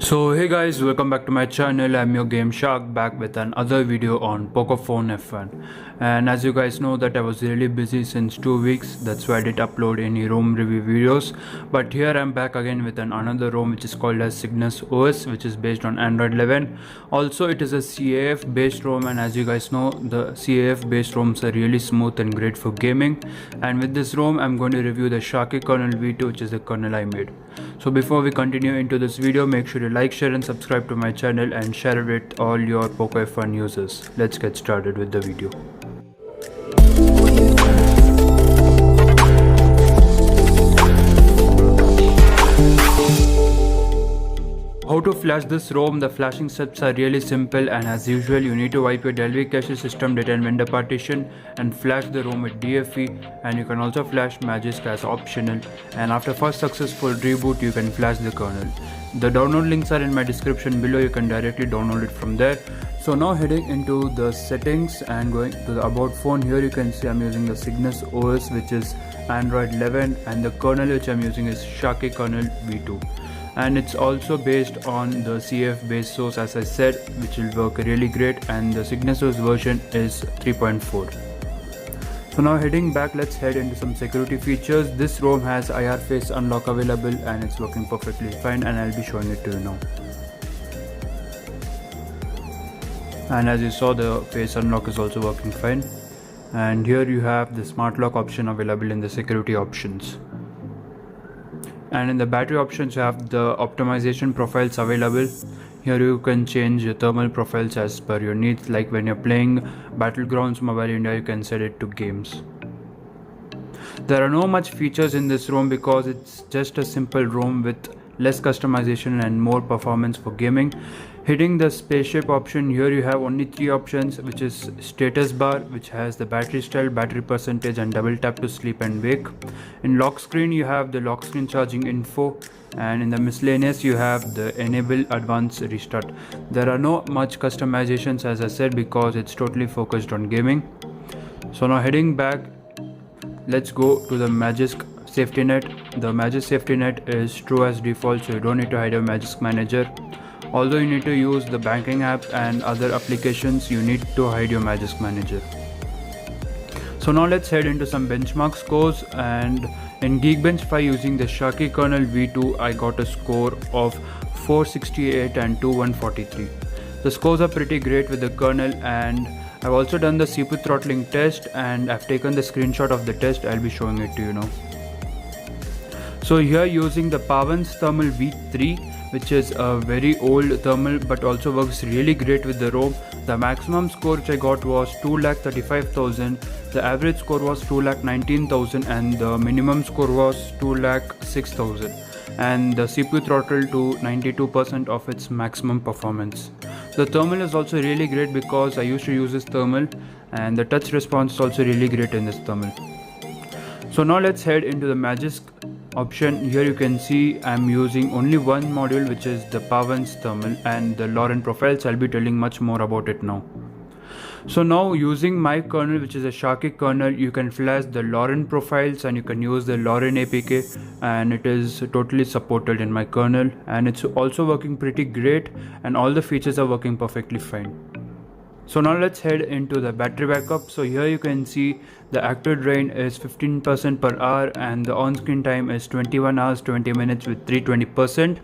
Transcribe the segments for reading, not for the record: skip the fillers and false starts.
So hey guys, welcome back to my channel. I'm your Gameshark, back with another video on Poco phone F1. And as you guys know that I was really busy since 2 weeks, that's why I didn't upload any ROM review videos. But here I'm back again with another ROM which is called as CYGNUS OS, which is based on Android 11. Also it is a CAF based ROM, and as you guys know the CAF based ROMs are really smooth and great for gaming. And with this ROM I'm going to review the Sharky Kernel V2, which is the kernel I made. So before we continue into this video, make sure to like, share and subscribe to my channel and share it with all your Poco F1 users. Let's get started with the video. How to flash this ROM? The flashing steps are really simple, and as usual you need to wipe your Delve cache, system data and vendor partition and flash the ROM with DFE, and you can also flash Magisk as optional, and after first successful reboot you can flash the kernel. The download links are in my description below, you can directly download it from there. So now heading into the settings and going to the about phone, here you can see I'm using the CYGNUS OS which is Android 11, and the kernel which I'm using is Sharky Kernel V2. And it's also based on the CF based source, as I said, which will work really great, and the CYGNUS OS version is 3.4. So now heading back, let's head into some security features. This ROM has IR face unlock available and it's working perfectly fine, and I'll be showing it to you now. And as you saw, the face unlock is also working fine, and here you have the smart lock option available in the security options. And in the battery options you have the optimization profiles available. Here you can change your thermal profiles as per your needs, like when you're playing Battlegrounds Mobile India you can set it to games. There are no much features in this ROM because it's just a simple ROM with less customization and more performance for gaming. Hitting the spaceship option, here you have only 3 options, which is status bar, which has the battery style, battery percentage and double tap to sleep and wake. In lock screen you have the lock screen charging info, and in the miscellaneous you have the enable advanced restart. There are no much customizations, as I said, because it's totally focused on gaming. So now heading back, let's go to the Magisk safety net. The Magisk safety net is true as default, so you don't need to hide your Magisk manager. Although you need to use the banking app and other applications, you need to hide your Magisk manager. So now let's head into some benchmark scores, and in Geekbench 5 using the Sharky Kernel V2 I got a score of 468 and 2143. The scores are pretty great with the kernel, and I've also done the CPU throttling test and I've taken the screenshot of the test. I'll be showing it to you now. So here using the pubg thermal V3, which is a very old thermal but also works really great with the ROM. The maximum score which I got was 2,35,000, the average score was 2,19,000 and the minimum score was 2,06,000, and the CPU throttled to 92% of its maximum performance. The thermal is also really great because I used to use this thermal, and the touch response is also really great in this thermal. So now let's head into the Magisk option. Here you can see I'm using only one module, which is the pubg thermal and the Lawrun Profile, so I'll be telling much more about it now. So now using my kernel, which is a Sharky kernel, you can flash the Lawrun profiles and you can use the Lawrun APK, and it is totally supported in my kernel, and it's also working pretty great and all the features are working perfectly fine. So now let's head into the battery backup. So here you can see the active drain is 15% per hour and the on-screen time is 21 hours 20 minutes with 320%,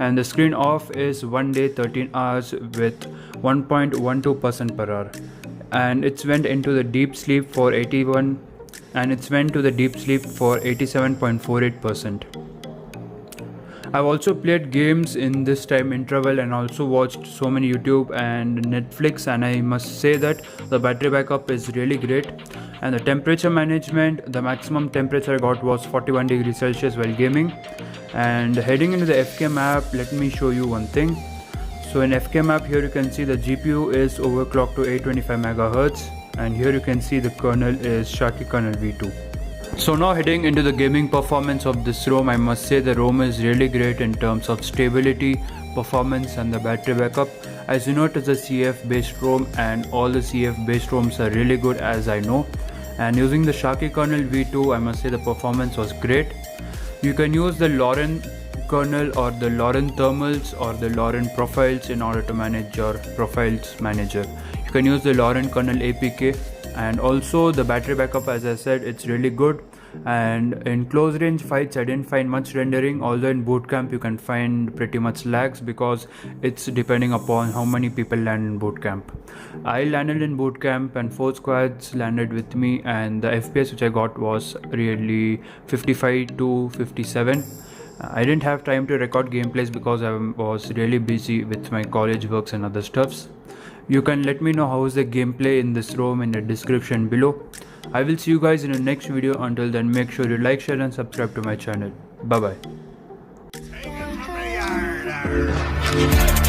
and the screen off is 1 day 13 hours with 1.12% per hour, and it's went into the deep sleep for 81, and it's went to the deep sleep for 87.48%. I've also played games in this time interval and also watched so many YouTube and Netflix, and I must say that the battery backup is really great. And the temperature management, the maximum temperature I got was 41 degrees Celsius while gaming. And heading into the FK map, let me show you one thing. So in FK map, here you can see the GPU is overclocked to 825 MHz, and here you can see the kernel is Sharky Kernel V2. So now heading into the gaming performance of this ROM, I must say the ROM is really great in terms of stability, performance and the battery backup. As you know, it is a CF based ROM and all the CF based ROMs are really good, as I know. And using the Sharky Kernel V2, I must say the performance was great. You can use the Lawrun Kernel or the Lawrun Thermals or the Lawrun Profiles in order to manage your Profiles Manager. You can use the Lawrun Kernel APK, and also the battery backup, as I said, it's really good. And in close range fights I didn't find much rendering, although in bootcamp you can find pretty much lags because it's depending upon how many people land in bootcamp. I landed in bootcamp and 4 squads landed with me, and the FPS which I got was really 55 to 57. I didn't have time to record gameplays because I was really busy with my college works and other stuffs. You can let me know how is the gameplay in this ROM in the description below. I will see you guys in the next video. Until then, make sure you like, share and subscribe to my channel. Bye bye.